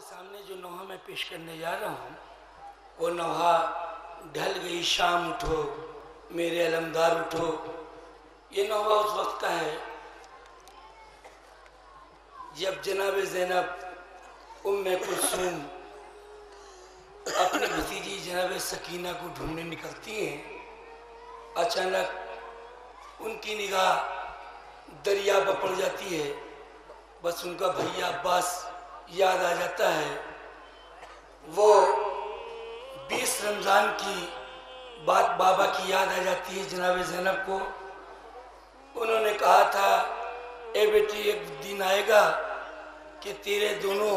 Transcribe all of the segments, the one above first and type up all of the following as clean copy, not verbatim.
सामने जो नौहा मैं पेश करने जा रहा हूँ वो नौहा ढल गई शाम उठो मेरे अलमदार उठो। ये नौहा उस वक्त का है जब जनाब ज़ैनब उम्मे कुलसूम अपनी भतीजी जनाब सकीना को ढूंढने निकलती हैं। अचानक उनकी निगाह दरिया पर पड़ जाती है। बस उनका भैया अब्बास याद आ जाता है। वो 20 रमज़ान की बात बाबा की याद आ जाती है जनाब ज़ैनब को। उन्होंने कहा था ए बेटी एक दिन आएगा कि तेरे दोनों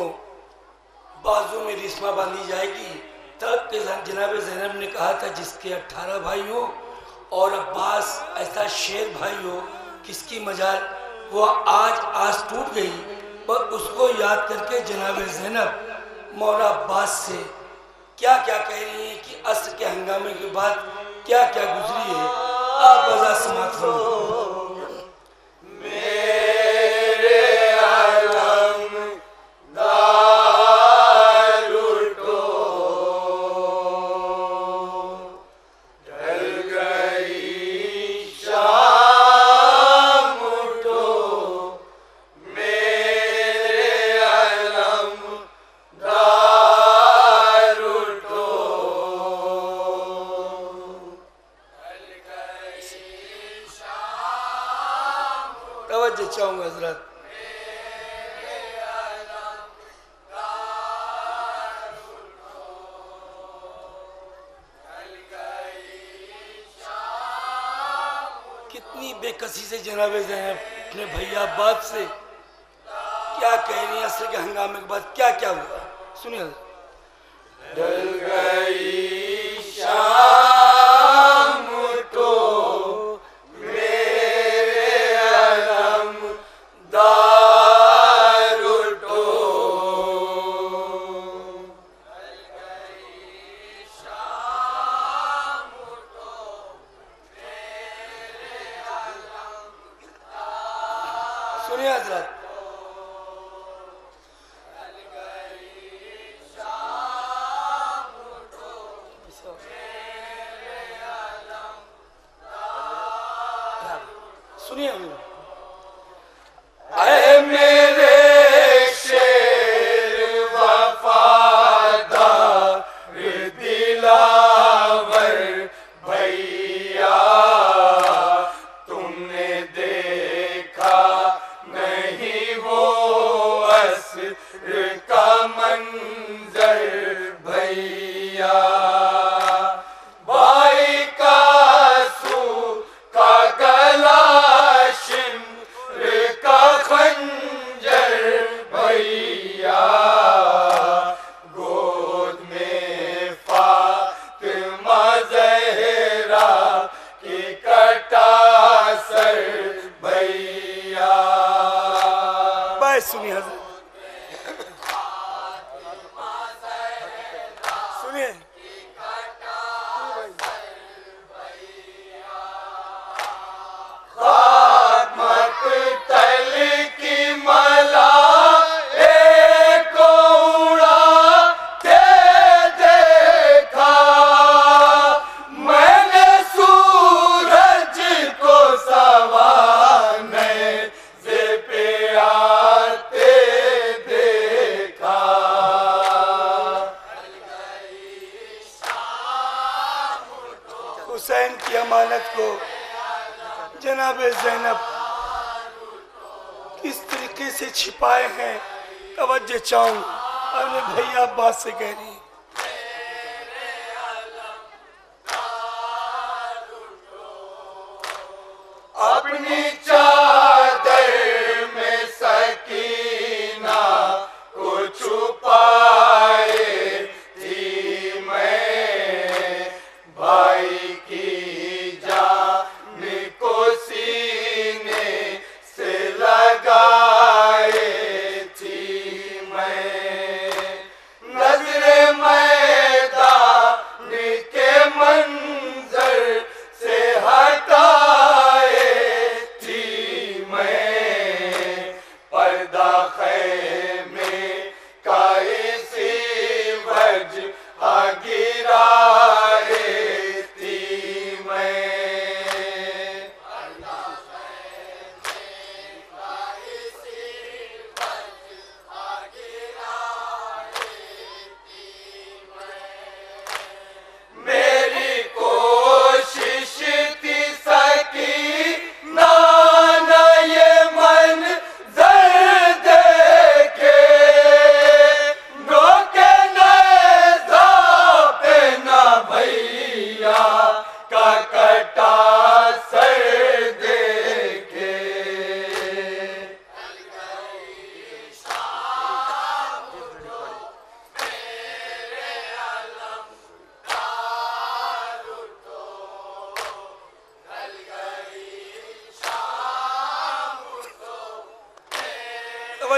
बाजू में रिश्मा बांधी जाएगी। तब जनाब ज़ैनब ने कहा था जिसके 18 भाई हो और अब्बास ऐसा शेर भाई हो किसकी मजाल। वो आज टूट गई पर उसको याद करके जनाब ज़ैनब मौला अब्बास से क्या क्या कह रही हैं कि अस्र के हंगामे के बाद क्या क्या गुजरी है। आप वजह समात फरमाइए। तवज्जो चाहूँगा हजरत। कितनी बेकसी से जनाब ज़ैनब अपने भैया अब्बास से क्या कह रही हैं। असर के हंगामे के बाद क्या क्या हुआ सुनिए। ढल गई शाम तो सुनिए हजरत। सुनिए ऐ मेरे शेर वफादार दिलावर भैया तुमने देखा नहीं वो अस्र का मंजर भैया। भाई का सू का गला शिम्र का खंजर भैया। गोद में फातिमा ज़हरा की कटा सर भैया। बस सुनिए हजरत। सुनिए तल की मला एक उड़ा के देखा मैंने सूरज को सवाने से पे आते देखा। हुसैन की अमानत को जनाब ज़ैनब किस तरीके से छिपाए हैं तवज्जो चाहूँ। अपने भैया अब्बास से कह रही अपनी चादर में सकीना को छुपाए थी मैं। भाई की जान को सीने से लगाए थी मैं। नजरे मैदान के मंजर से हटाए थी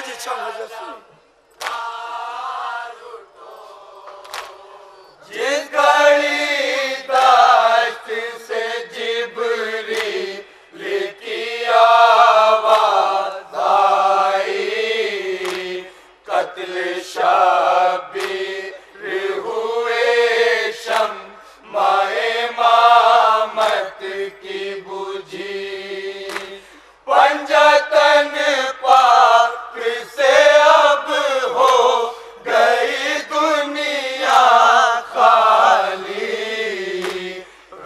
जी छम हजरत सुनी। जिस घड़ी दाश्त से जिब्रील की आवाज आई, कत्ल शबीर हुए शम्माए मामत की बुझी, पंजतन पाक से अब हो गई दुनिया खाली,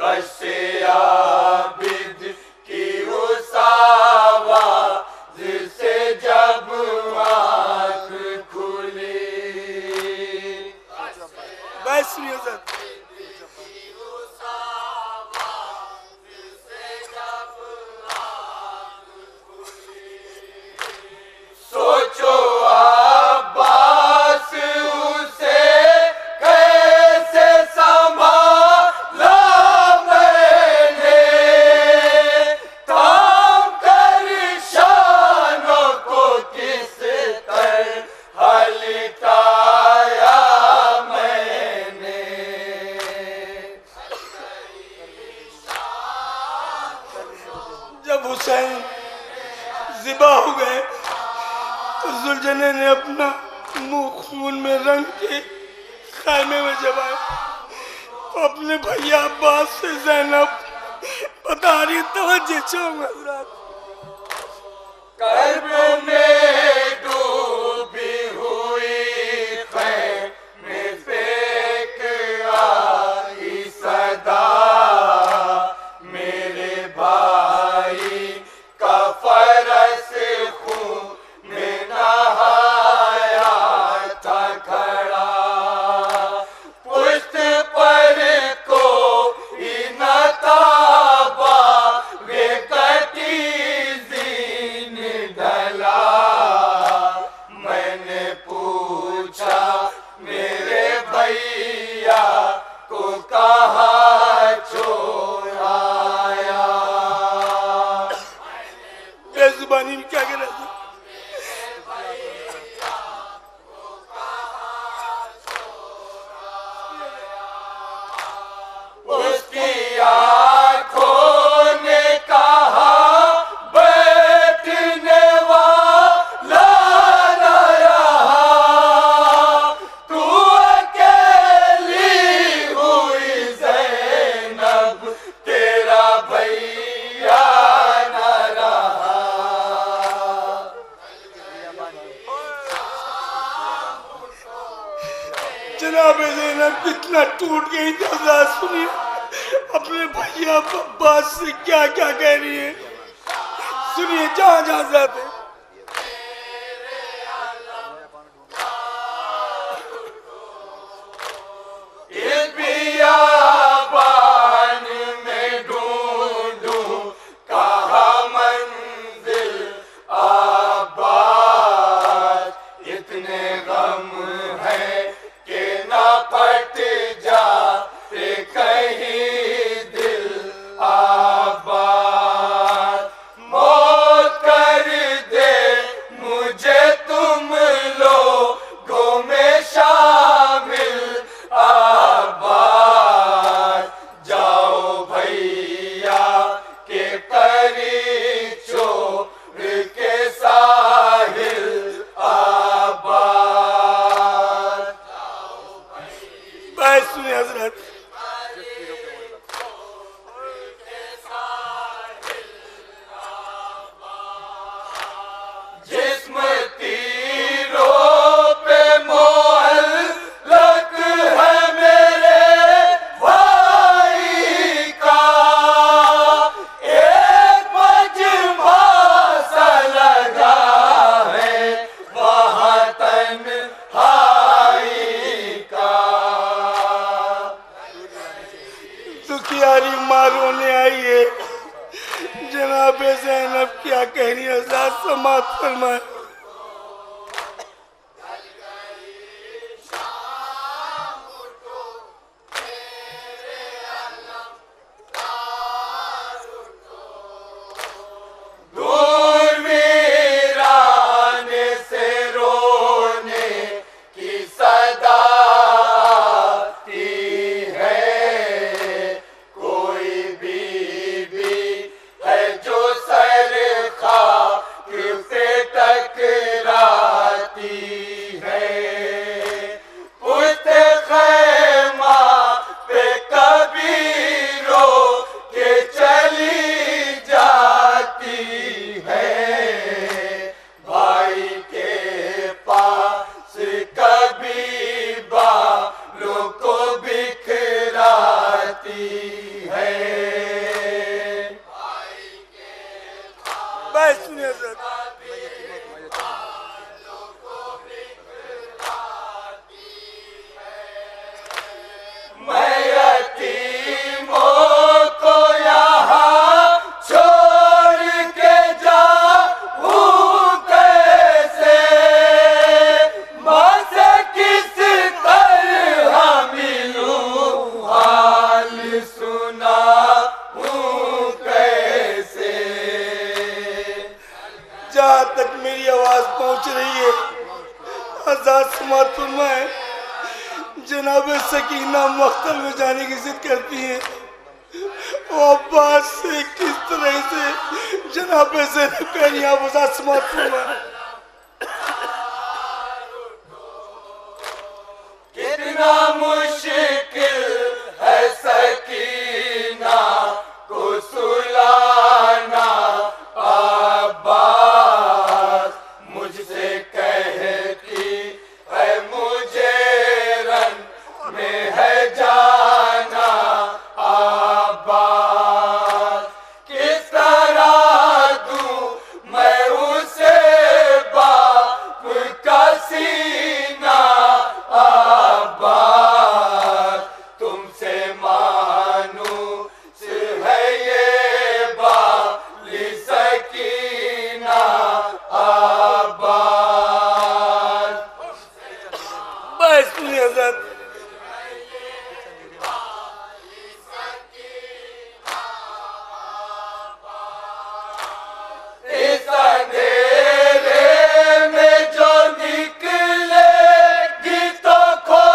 गश्शे आबिद की उस आवाज से जब आँख खुली। बस सुनिए सर। सोचो अब्बास उसे कैसे संभाला मैंने, थाम कर शानों को किस तरह लिटाया मैंने। जब हुसैन ज़िबा हो गए तो जुलजने ने अपना मुंह खून में रंग के खाने में जमाया। अपने भैया अब्बास से ज़ैनब बता रही तवज्जो चाहूंगा हज़रत। कर्ब में डूबी हुई खैर में फेंक आई सदा, मेरे भाई का फरस खून में नहाया था खड़ा, पुश्त पर कोई न ताबा वे कटी जीन ढला। मैंने पूछा मेरे भैया को कहाँ छोड़ाया। बेजुबानी में क्या कहना था? उसकी आँखों ने कहा बैठने वाला न रहा, तू अकेली हुई ज़ैनब, तेरा भैया न रहा। जनाब ज़ैनब कितना टूट गई थी हज़रत। सुनिए अपने भैया अब्बास से क्या क्या कह रही है। सुनिए जहाँ जहाँ जाते इस बियाबान में ढूंढूं कहाँ मंजिल आबाद, इतने गम है कि ना फट जाते कहीं दिल आबाद। मौत कर दे मुझे तुम लोगों में शामिल आबाद, जाओ भैया के करीब छोड़ के साहिल आबाद। बस सुनिए हज़रत। जिस्म तीरों पे मुअल्लक है मेरे भाई का, एक मजमा सा लगा है वहाँ तन्हाई का। दुखियारी माँ रोने आई है। जनाब ज़ैनब क्या कह रही है हज़रत? समात फरमाए। दूर वीराने से कभी बालों को बिखराती है। बस सुनिए सर, मैं यतीमों को यहाँ छोड़ के जाऊँ कैसे, माँ से किस तरह मिलूँ, हाल सुनाऊँ कैसे। जहाँ तक मेरी आवाज पहुँच रही है, आजाद समाज फरमाए, जनाब सकीना मख्तल में जाने की जिद करती है। वो अब्बास से किस तरह से जनाब से कहीं आजाद समाज फरमाए। कितना मुश्किल है सकीना को सुलाना, अब्बास मुझसे कहती है मुझे रन में है जाना, अब्बास किस तरह दूं मैं उसे बाप का सीना, अब्बास तुमसे मानूं है ये बाली सकीना, अब्बास। बस सुनिए सर, इस अंधेरे में जो निकलेगी तो खो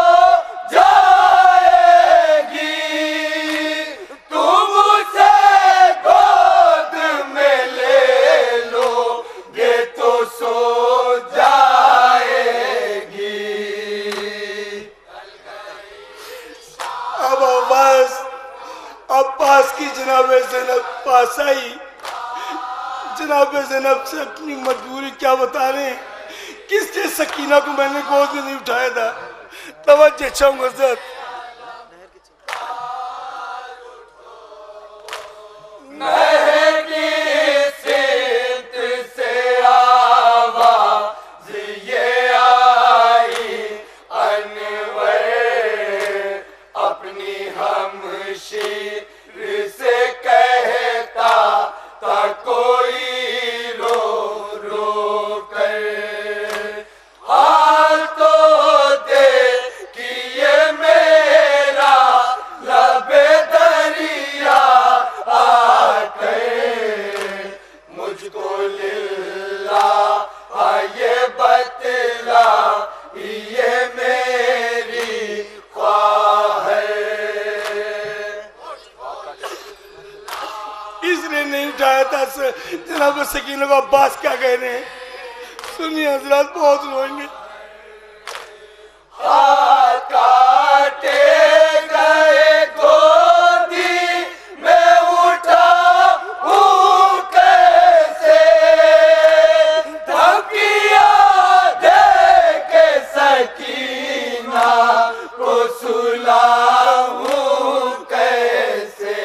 जाएगी, तुम उसे गोद में ले लोगे तो सो जाएगी। अब अब्बास अब्बास की जनाब ज़ैनब पास आई। जनाब ज़ैनब से अपनी मजबूरी क्या बता रहे हैं, किससे सकीना को मैंने गोद में नहीं उठाया था। तवज्जो चाहूंगा सर। नहर की सीत से आवाज़ ये आई, अनवर अपनी हमशीर से कहता था कोई रो रो कर, हाल तो दे कि ये मेरा लबे दरिया आकर मुझको लिल्ला ये बतला, ये मेरी ख्वाह है। इसने नहीं उठाया था सर। जनाब सकीना को अब्बास क्या कह रहे हैं सुनिए हजरात, बहुत रोएंगे। हाथ काटे गए गोदी में उठाऊं कैसे, धमकियां दे के सकीना को सुलाऊं कैसे।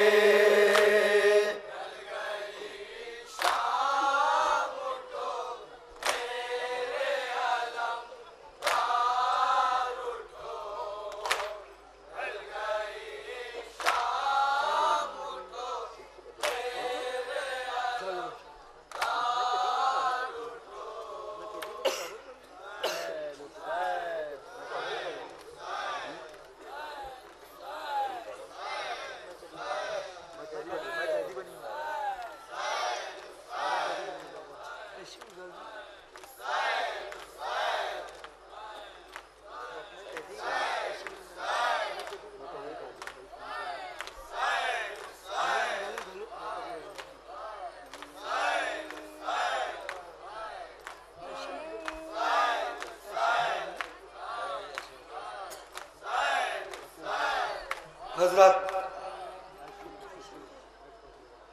हजरत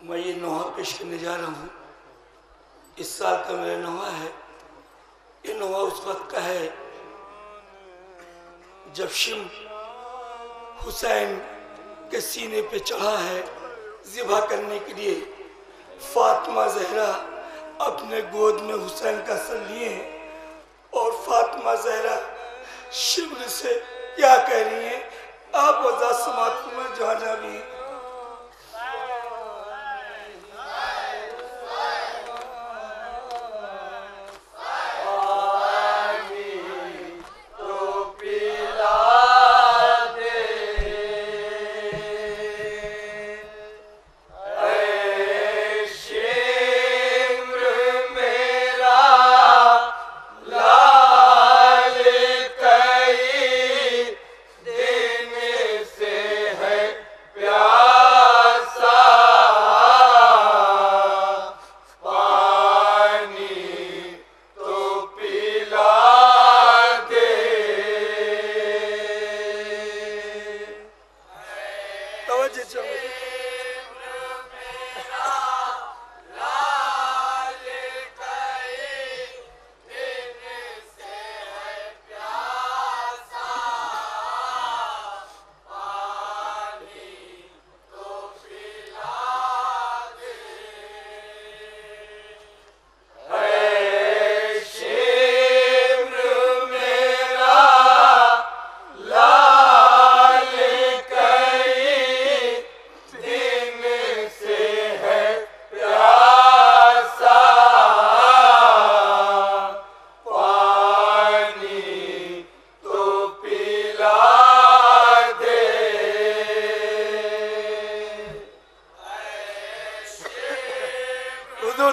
मैं ये नोहा पेश करने जा रहा हूँ। इस साल का मेरा नोहा है। ये नोहा उस वक्त का है जब शिम हुसैन के सीने पे चढ़ा है ज़िबा करने के लिए, फातिमा जहरा अपने गोद में हुसैन का सर लिए और फातिमा जहरा शिब्र से क्या कह रही हैं, आप वजह समात में जाना भी।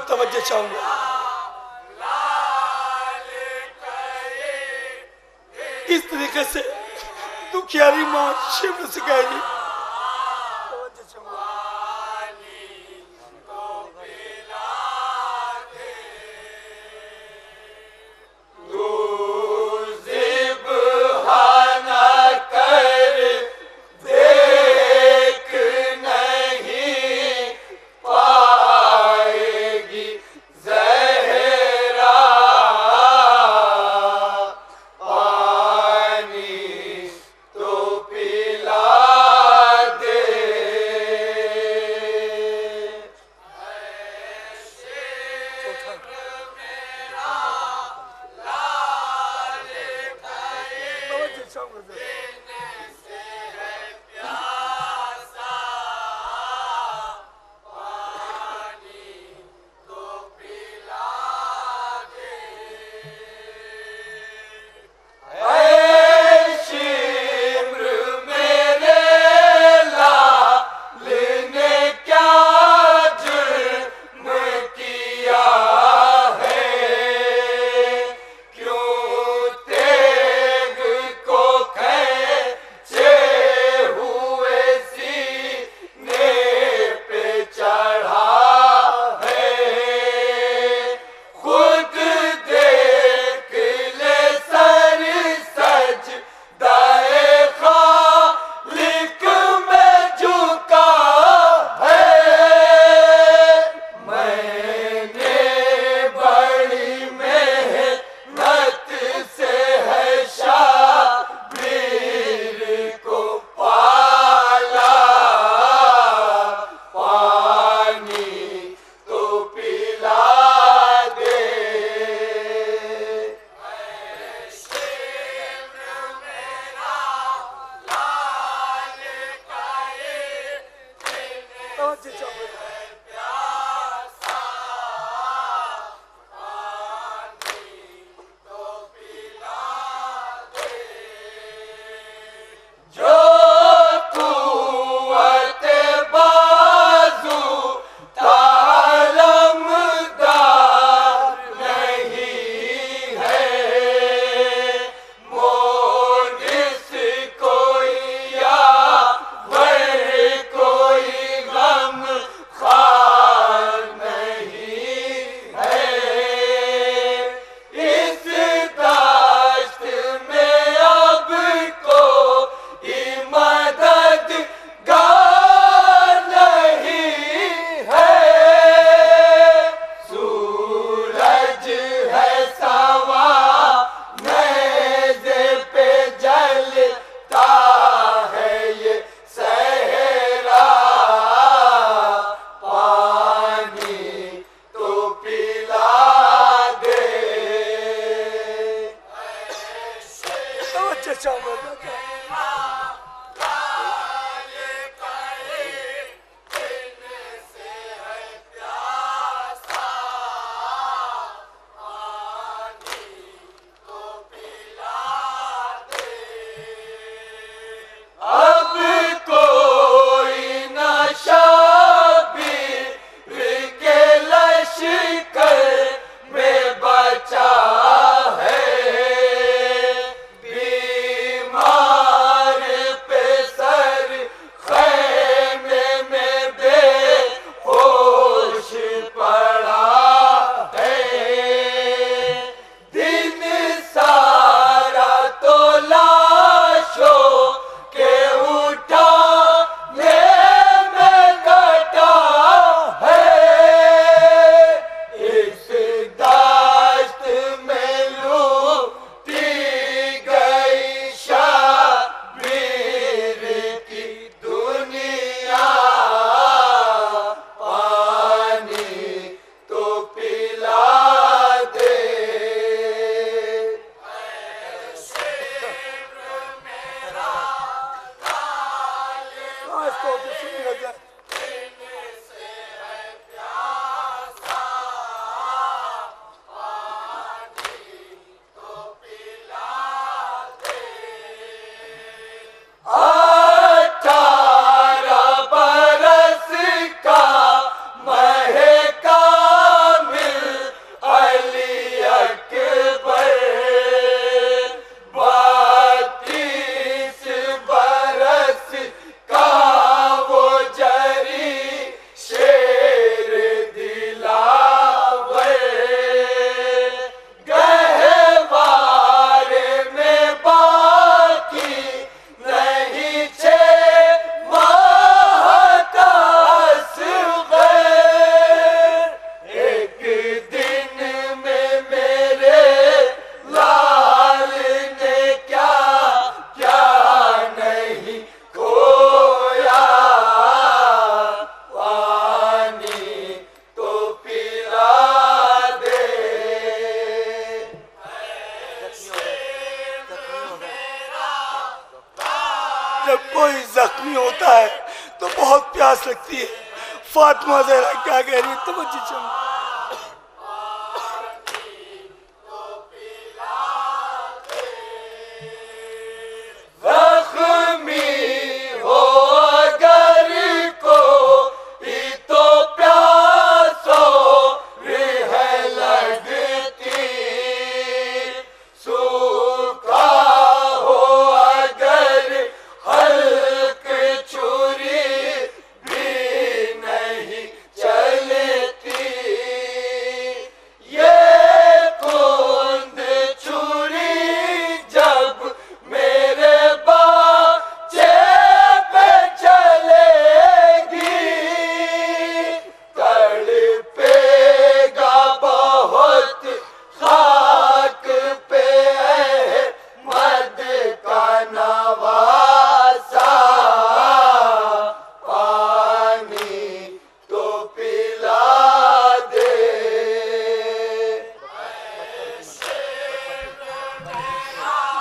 तवज्जो चाहूंगा, इस तरीके से दुखियारी माँ शिव सिखाएगी। बचा बचा। अब कोई न शाबिर के लश्कर में बचा है, बीमार पे सर खैमे में बेहोश पड़ा है। दिन सारा तो लाशों के उठाने में कटा है, इस दाश्त में लूटी गई शाबिर की दुनिया। पानी तो पिला दे। इसको तो सुन जा। अठारह बरस का महकामिल अली अकबर, 32 बरस का वो जरी शेर दिलावर, गहवारे में बाकी नहीं 6 माह का असग़र। एक दिन में मेरे लाल ने क्या क्या नहीं खोया। पानी तो पिला दे। जब कोई जख्मी होता है तो बहुत प्यास लगती है। फातिमा ज़हरा क्या कह रही है, तवज्जो चलो। जख्मी हो अगर कोई तो प्यासो है लगती, सूखा हो अगर हल्क छुरी भी नहीं चलती। ये कुंद छुरी जब मेरे बाचे पे चलेगी, तड़पेगा बहुत खाक पे अहमद का नवासा। पानी तो पिला दे।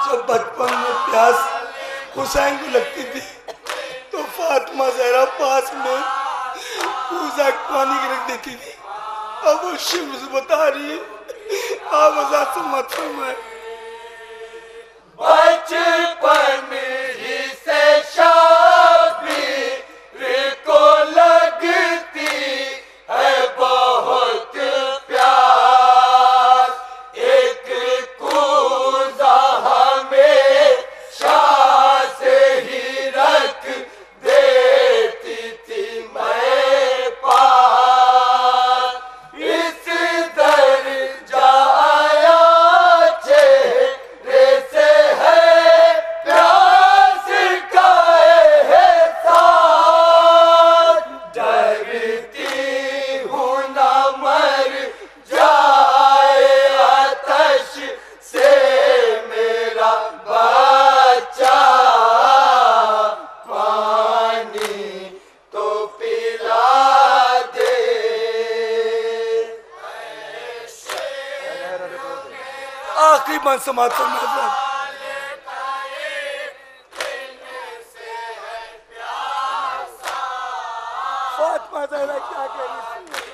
जब बचपन में प्यास हुसैन को लगती थी तो फातिमा ज़हरा पास में पूजा पानी की रख देती थी। अब वो शिव से बता रही है, आप वजह से मत फरमाए। बचपन ही से शाबिर को लगती है बहुत प्यास। एक कूज़ा हमेशा से ही रख देती थी मैं पास। इस दर जाया चेहरे से है प्यास का एहसास। डरती हूँ न मर जाए आतश से मेरा बच्चा। पानी तो पिला दे। आखिरी बात समाप्त करना। जहरा क्या कह रही है?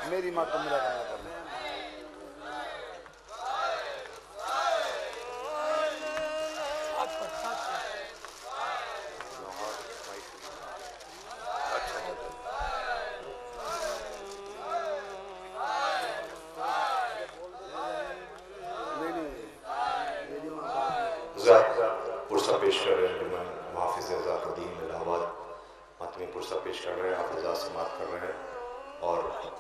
मेरी माँ को मिला करना करना। पुरसा पेश कर रहे हैं मुहाफिज अज़ाक़दीम इलाहाबाद मतमी पुरसा पेश कर रहे हैं, हाफिज़ा समात कर रहे हैं और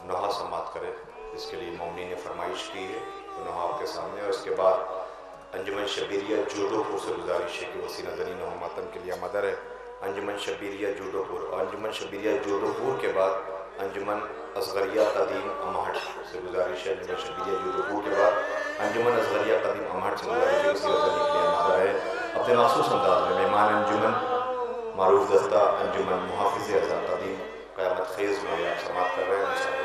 नहा समात करें। इसके लिए मौनी ने फरमाइश की है तो नहा आपके सामने। और इसके बाद अंजुमन शबीरिया जूडोपुर से गुजारिश है कि वसीना ज़नी नहा मातम के लिए मदर है। अंजुमन शबीरिया जूडोपुर, अंजुमन शबीरिया जूडोपुर के बाद अंजुमन असगरिया कदीम अमहट से गुजारिश है। अंजुमन शबीरिया जूडोपुर के बाद अंजुमन असगरिया कदीम अमहट से गुजारिश है वसीना ज़नी के लिए मदर है। अपने मखसूस अंदाज में मेहमान अंजुमन मारूफ दस्ता अंजुमन मुहाफिज़ अज़ाक़दीम क़यामत ख़ेज़ में आप समात कर रहे हैं।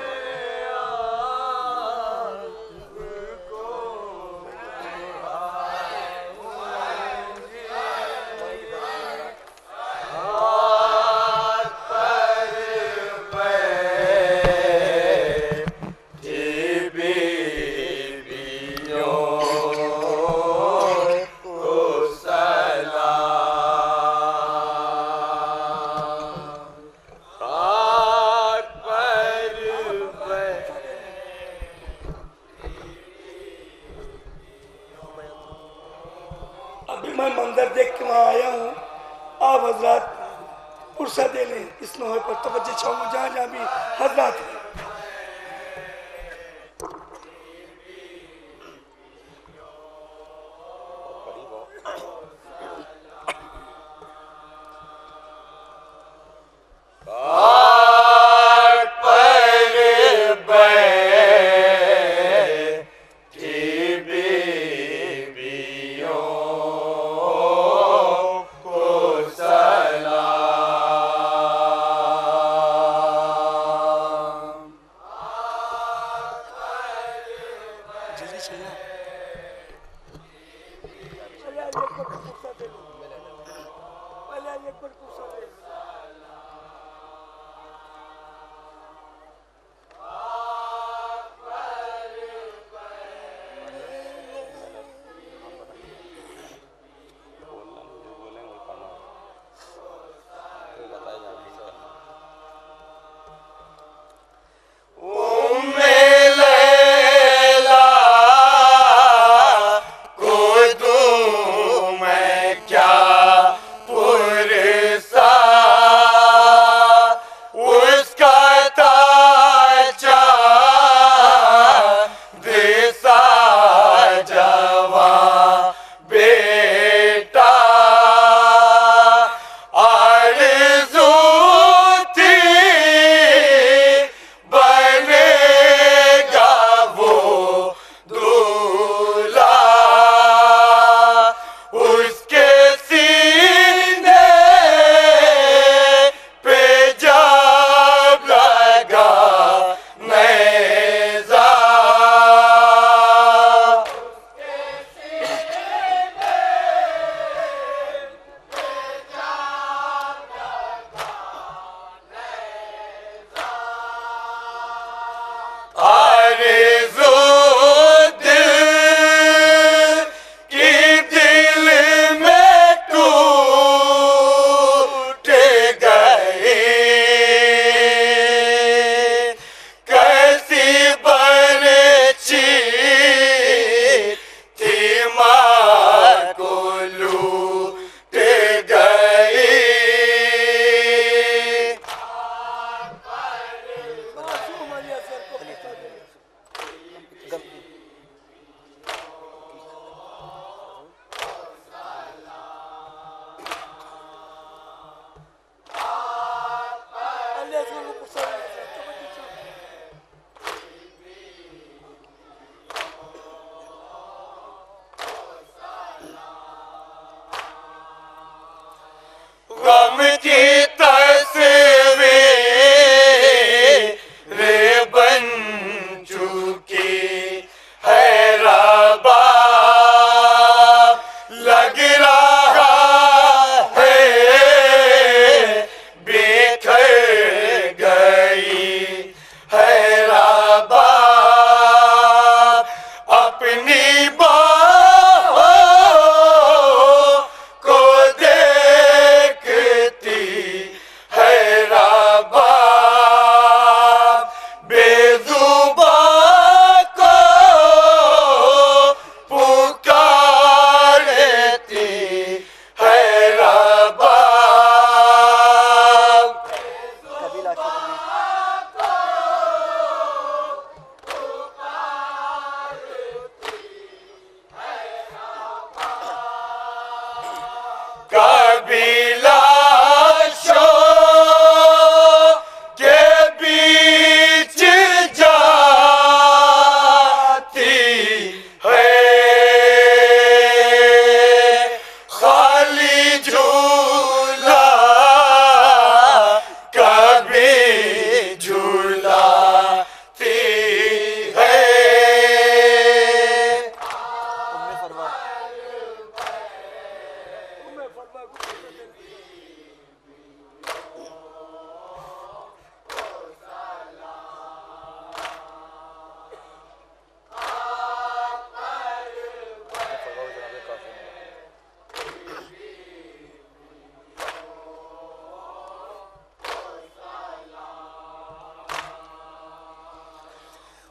मैं मंजर देख के वहाँ आया हूँ। आप हजरात पुरसा दे लें, इस नौहे पर तवज्जो चाहूँगा जहाँ जहाँ भी हजरात हैं। गम की तस्वीर बन चुकी है रबाब, लग रहा है बिखर गई है रबाब, अपनी बाहों को देखती है रबाब, बेजुबां को पुकारती है रबाब। कबीला शुक्र कबीला के बीच जाती है, खाली झूला कभी झूलाती है। उम्मे फरवा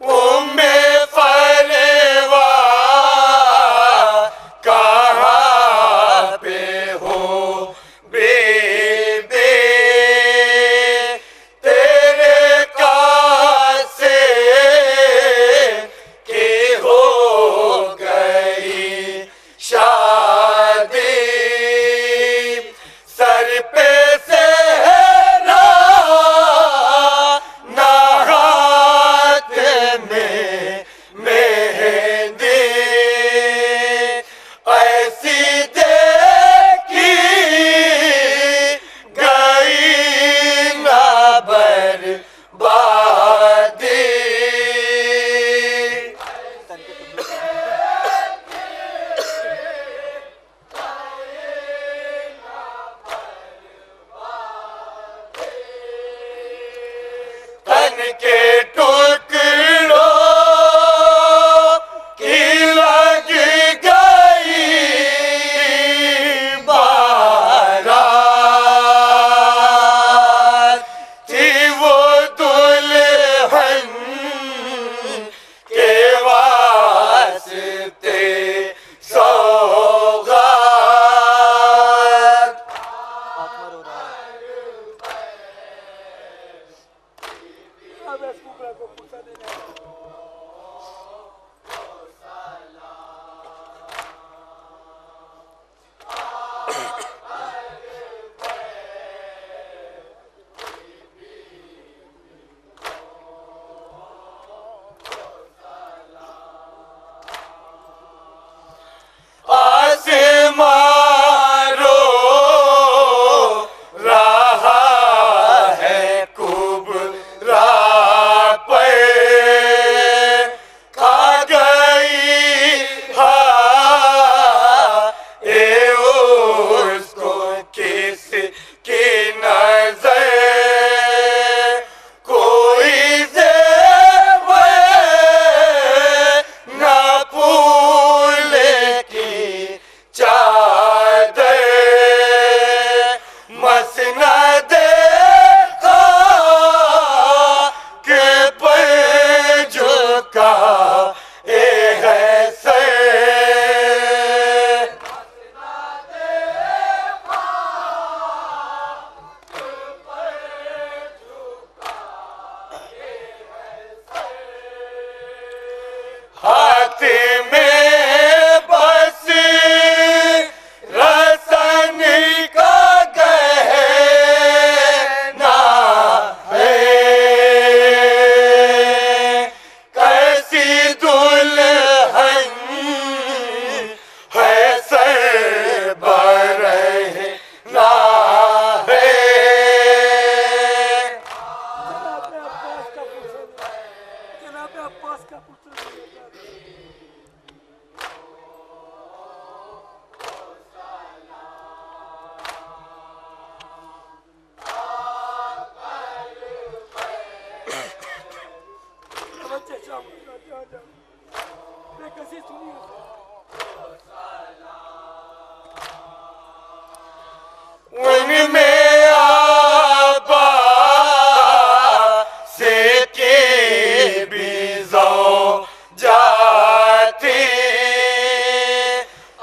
उम्मे फरवा कहाँ पे हो बेबे, तेरे कासे की हो गई शादी, सर पे सेहरा ना हाथ में मेहंदी, ऐसी देखी गई ना बर्बादी। तन के टुकड़े तन के टुकड़ों की लग गई बारात, थी वो दुल्हन के वास्ते सौगात। आत्मा रो रहा है। आसमां रो रहा है कुबरा पे, खा गई ए उसको किस की नजर, कोई ज़ेवर ना फूल की चादर, मसना देखा के पर झुका है सर, से सुनिए। उनमें आबास के बीजों जाती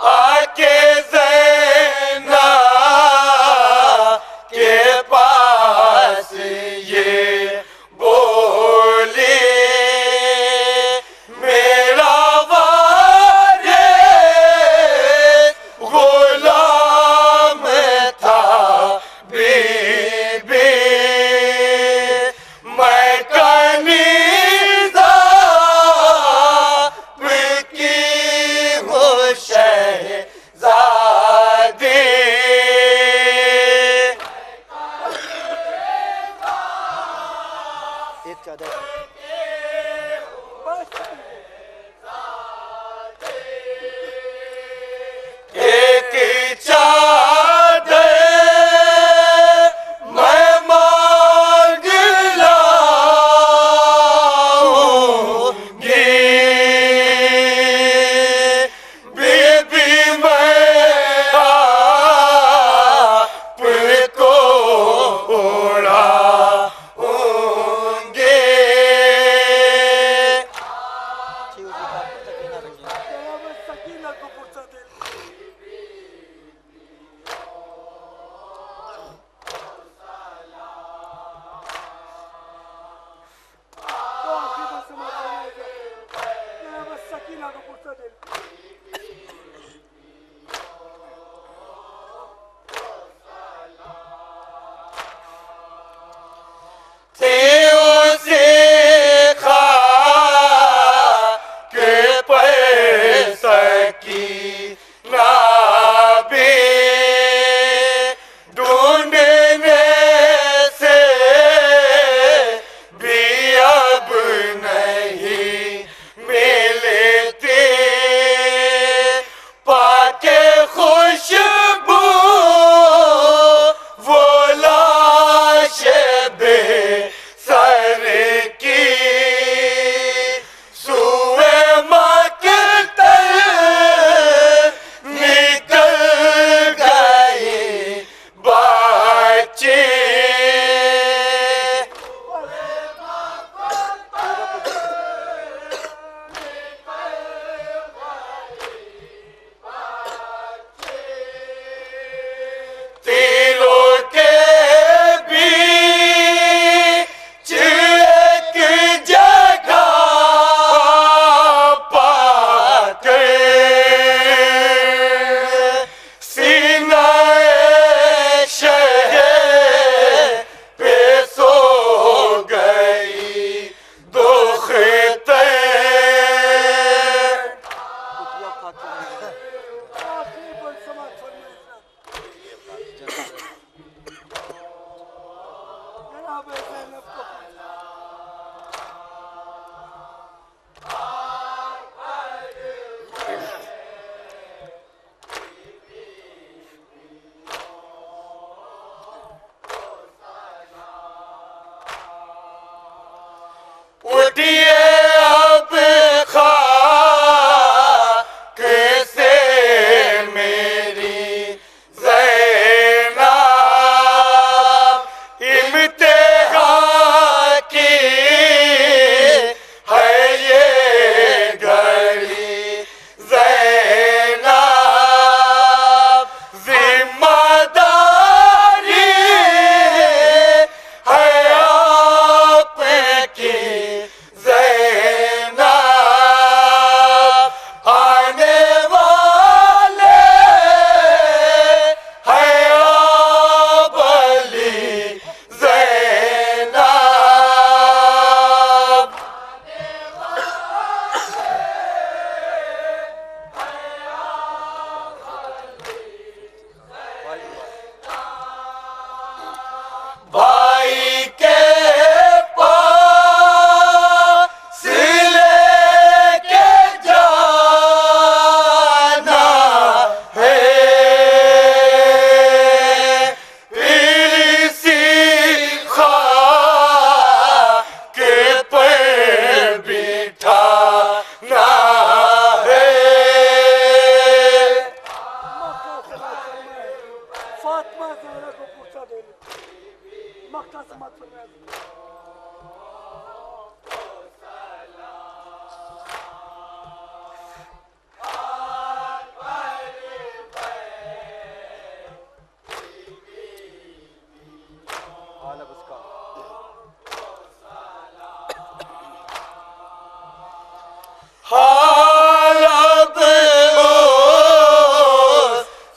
आके ज़ैना के पास ये बोली मेरा वारिस गुलाम था बीबी मैं कनीज़ा की हूँ शहज़ादी एक चादर एक चादर मैं मांग लाऊंगी बीबी मैं आपको उड़ाऊंगी अच्छी होगी आप सकीना रखिए। जनाब सकीना को फुर्सत दे। तो आखिर में समाधान हो गया। जनाब सकीना को फुर्सत दे। थे उसे खाक पर सकीना भी ढूंढने से भी अब नहीं मिलती पाके खुशबू वो लाश बेसर की सुए मकतल निकल गई बच्ची तीनों के बीच एक जगह पाकर सीनाए शहर पे सो गई दुखते कुटिया खाक को मिलेगा। आखिरी पर समाज फरमाइश। जनाब ज़ैनब को उठिए अब खाक से मेरी ज़ैनब इम्तिहान मक्का समाज फरमाया। हालब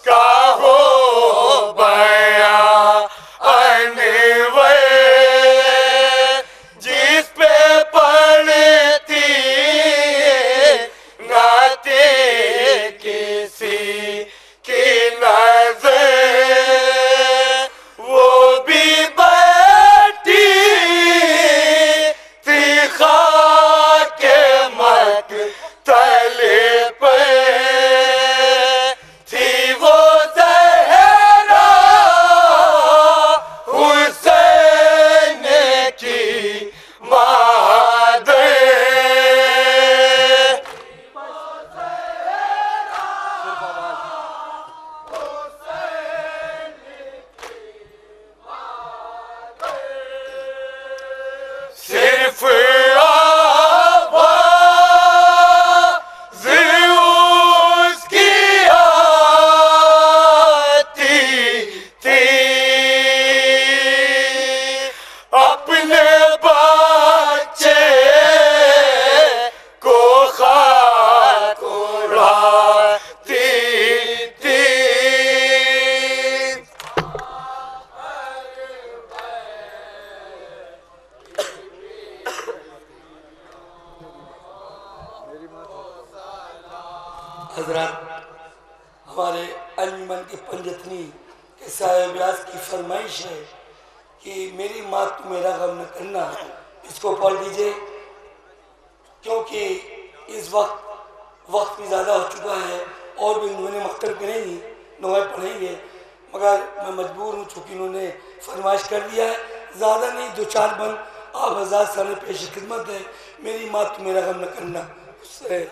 का हो बया अनवर जिस पे पड़ती नाते किसी की नजर वो भी बैठी थी खाके मत तले पे थी वो ज़हरा हुसैन की मादर। सिर्फ आवाज़ उसकी आती थी अपने बच्चे को खाक उड़ाती थी। हजरत हमारे अलमन के पंजतनी के साहिब व्यास की फरमाइश है कि मेरी माँ तू मेरा गम न करना, इसको पढ़ दीजिए क्योंकि इस वक्त भी ज़्यादा हो चुका है और भी उन्होंने मक्तब करेंगी नोए पढ़ेंगे, मगर मैं मजबूर हूँ चूँकि इन्होंने फरमाइश कर दिया है। ज़्यादा नहीं, 2-4 बंद आप हज़ार साल पेश खिदमत है। मेरी माँ तू मेरा गम न करना उससे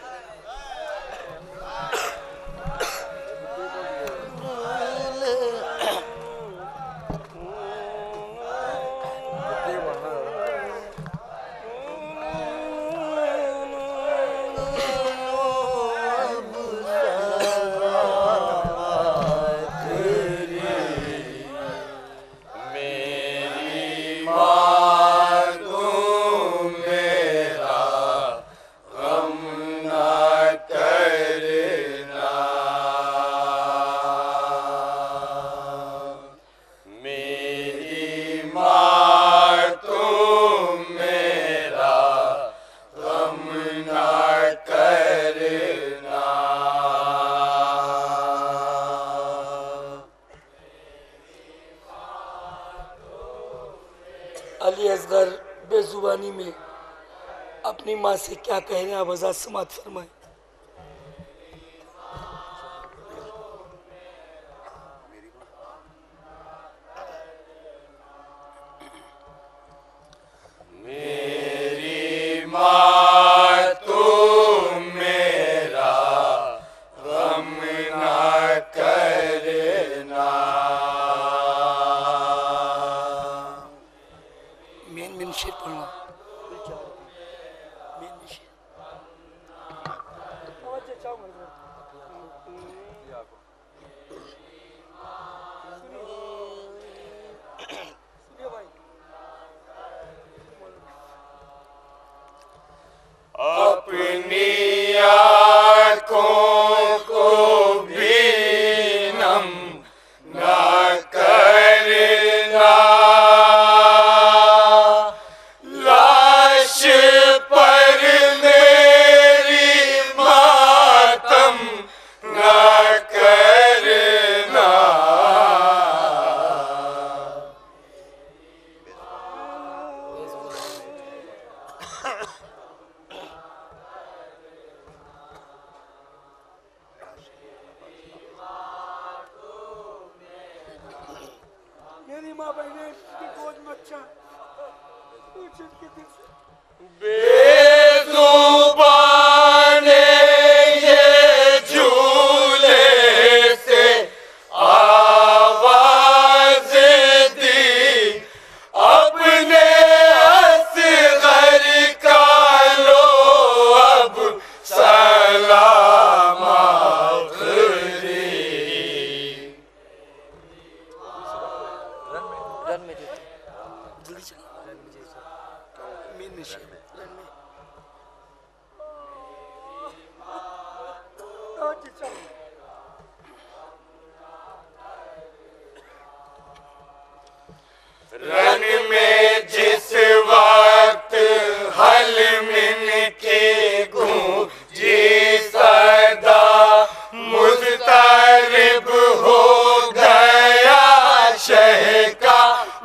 अली असगर बेजुबानी में अपनी माँ से क्या कह रहे हैं आप आजाद समात फरमाए। मेरी माँ तू मेरा गम ना करना। मेन शेर पढ़ना अपनी आँखों को भी नम ना करना, लाश पर मेरी मातम ना करना। मेरी माँ बहने की गोद में अच्छा बेजुबाने ये झूले से आवाज दी रन में जिस वक्त हल मिन के गूंजी सदा मुस्तरिब हो गया शह का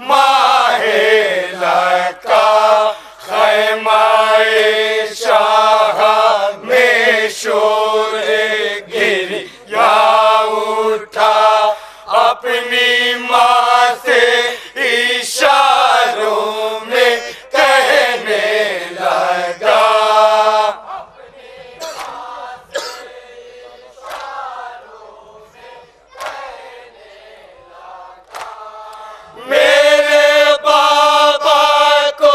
माहे लका खैमाए शाह में शोर गिर या उठा अपनी माँ से इशारों में कहने लगा मेरे बाबा को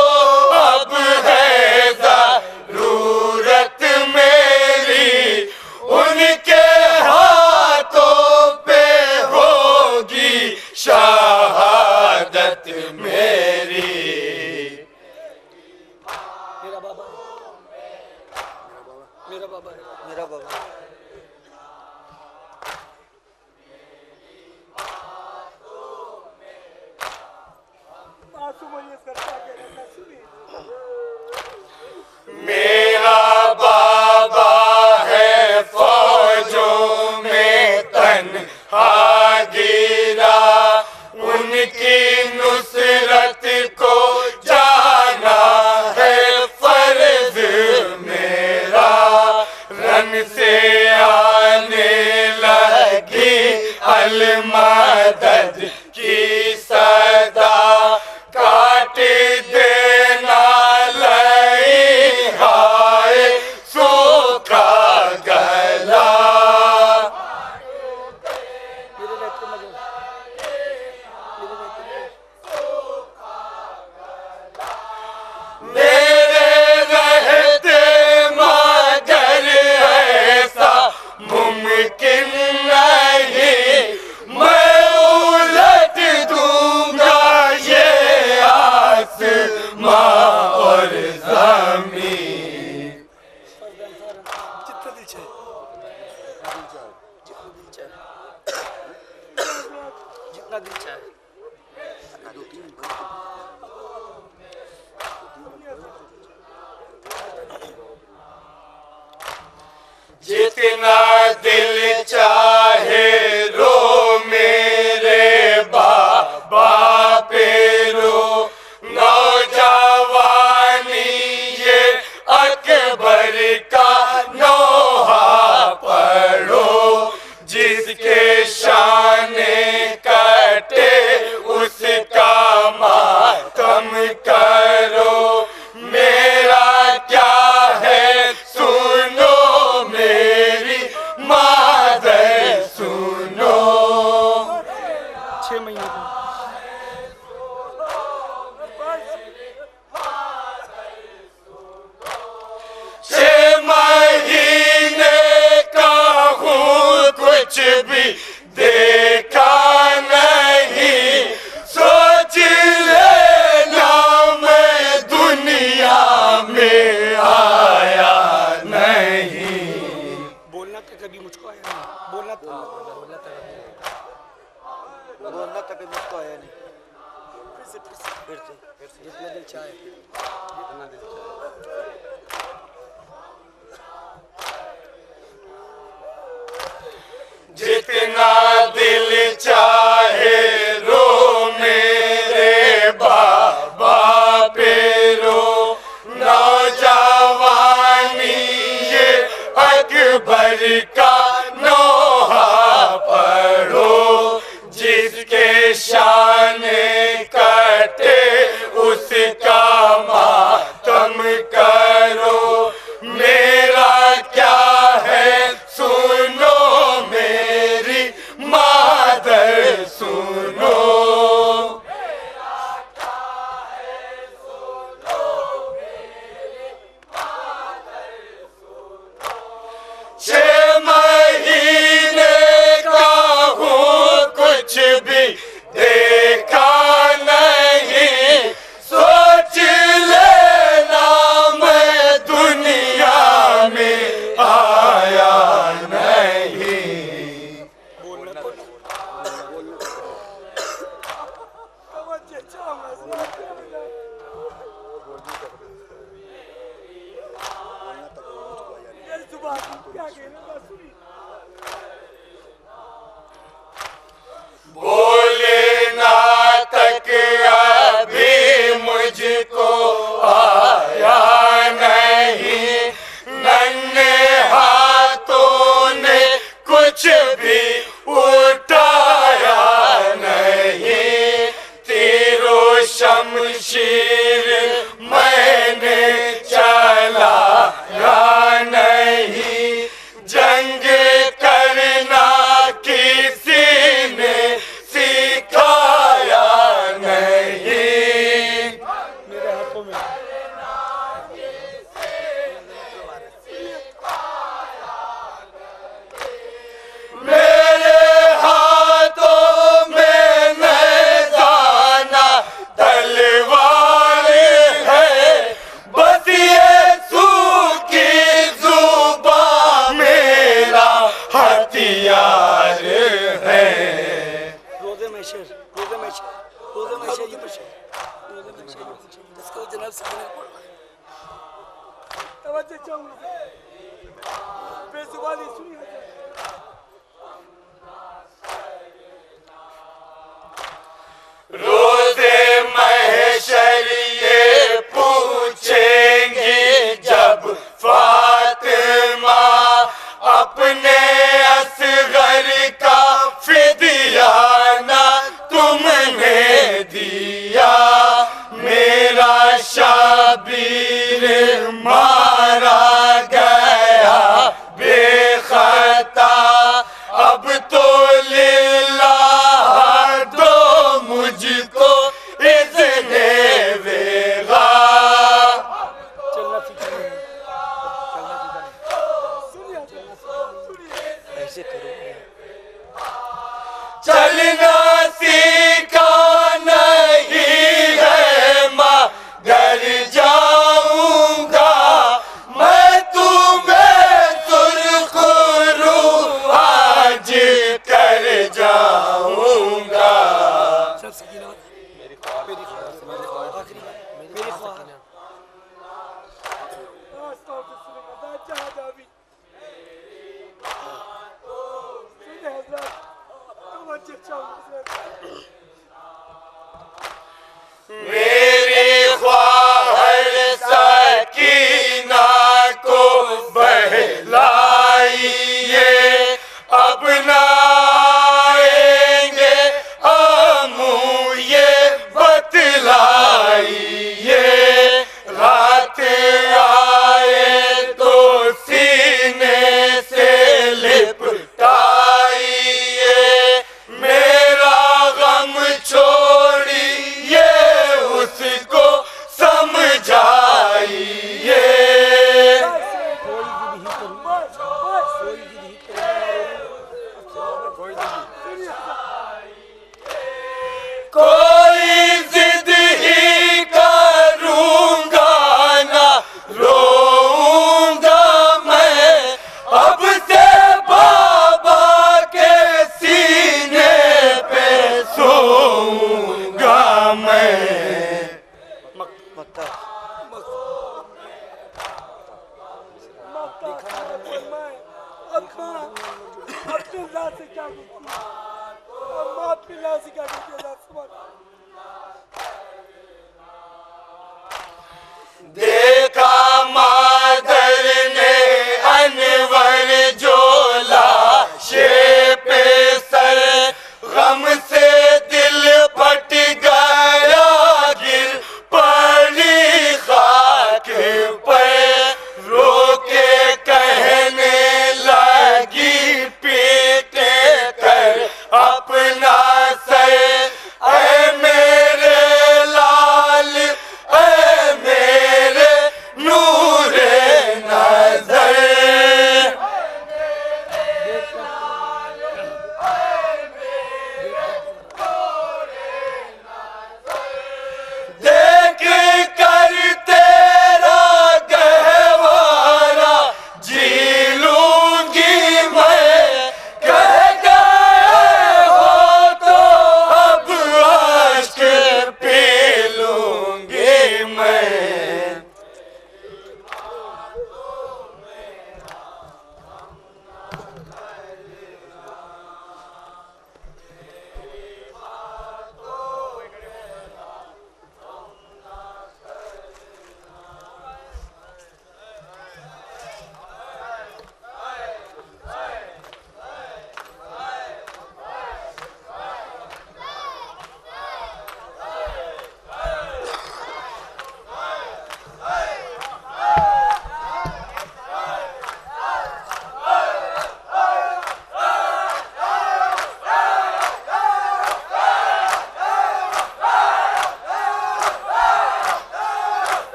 अब है जरूरत मेरी उनके हाथों पे होगी शहादत मेरी। मेरा बाबा मेरा बाबा मेरा बाबा मेरा बाबा है फौजों में तन्हा गिरा उनकी नुसरत को जाना है फर्ज मेरा। रन से आने लगी अलमदद की सदा काट देना लई हाय सूखा गला। मेरे रहते मगर ऐसा मुमकिन नहीं मैं उलट दूंगा ये आसमां और ज़मीन। जितना दिल चाहे जितना दिल चाहे जितना दिल चाहे रो मेरे बाबा पे रो नौजवानी ये अकबर का नोहा पढ़ो जिसके शाने कटे उसका मातम करो। मेरा क्या है सुनो मेरी मादर सुनो। 6 महीने का छह महीने का हूँ कुछ भी देखा नहीं सोच लेना मैं दुनिया में आया नहीं। बोलना तो कभी मुझको आया नहीं बोलना तो बोलना तक मुझको आया नहीं। फिर से जितना दिल चाहे जितना दिल चाहे जितना दिल चाहे रो मेरे बाबा पे रो नौजवानी ये अकबर का नोहा पढ़ो जिसके शाने कटे उसका मातम करो। मेरा क्या है सुनो मेरी मादर शमशीर मैंने चलाया नहीं, जंग करना किसी ने सिखाया नहीं। मेरे हाथों में मेरे हाथों में नैज़ाना तलवार है, बस यीशु की ज़ुबान मेरा हथियार है। रोज़े में शेर, रोज़े में शेर, रोज़े में शेर, ये पर शेर, रोज़े में शेर, इसको जनाब से पढ़ना है। तवज्जो चाहूँगा, बेजुबानी सुनिए। रोज़े महशर ये पूछेंगे जब फातिमा अपने असगर का फिदिया ना तुमने दिया, मेरा शाबीर मारा गया बेखता, अब तो लिल्लाह दो मुझको इज़्ने वेगा। चलना सीखना है। ऐसे करो चलना सीखा नहीं है मगर जाऊंगा, मैं तुम्हें सुरखरू आज कर जाऊंगा। सब सकीना, मेरी ख्वाहिश, मेरी ख्वाहिश, मेरी ख्वाहिश,